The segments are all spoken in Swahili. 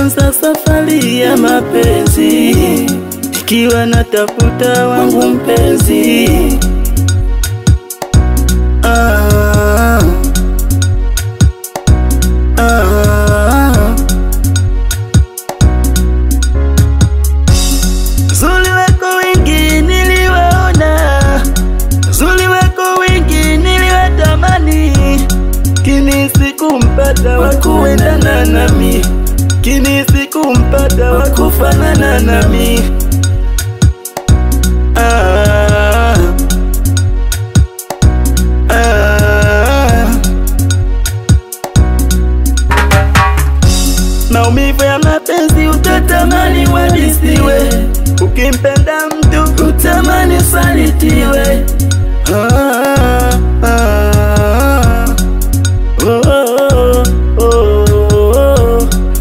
Nimeanza safari ya mapenzi, ikiwa natafuta wangu mpenzi. Uzuri wako wingi niliwaona, uzuri wako wingi niliwatamani, kini sikumpata wakuendana nami, kini sikumpata wakufanana nami. Maumivu ya mapenzi utatamani wadisiwe, ukimpenda mtu utamani usalitiwe.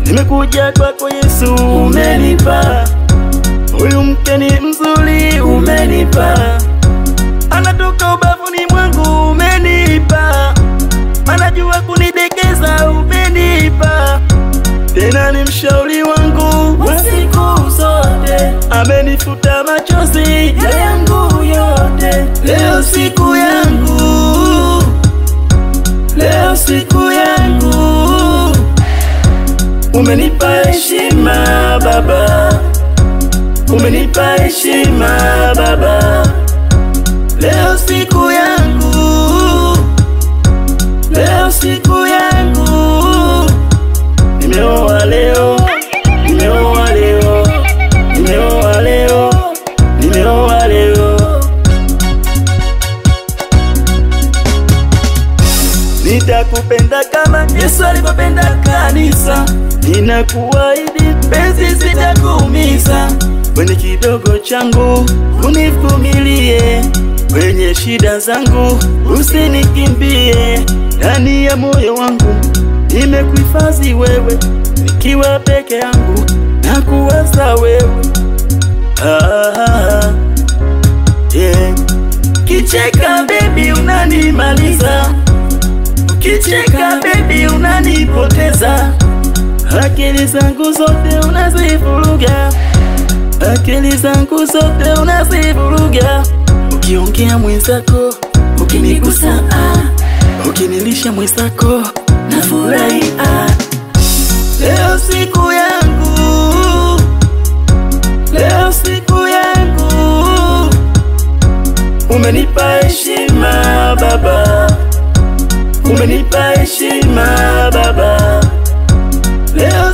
Nimekuja kwako Yesu, umenipa huyu mke ni mzuri, umenipa anatoka ubavuni mwangu, umenipa anajua kunidekeza, umenipa tena ni mshauri wangu wa siku zote, amenifuta machozi yangu yote. Leo siku yangu, leo siku yangu, umenipa heshima Baba, umenipa heshima Baba. Leo siku yangu, leo siku yangu, nimeoa leo, nimeoa leo, nimeoa leo, nimeoa leo. Nitakupenda kama Yesu alivyopenda kanisa, ninakuahidi penzi sitakuumiza. Kwenye kidogo changu univumilie, kwenye shida zangu usinikimbie. Ndani ya moyo wangu nimekuhifadhi wewe, nikiwa peke yangu na kuwaza wewe. Yeah. Kicheka baby unanimaliza, ukicheka baby unanipoteza. Akili zangu zote unazivuruga, akili zangu zote unazivuruga. Ukiongea mwenzako, ukinigusa ukinilisha mwenzako nafurahi. Leo siku yangu, leo siku yangu, umenipa heshima Baba, umenipa heshima Baba. Leo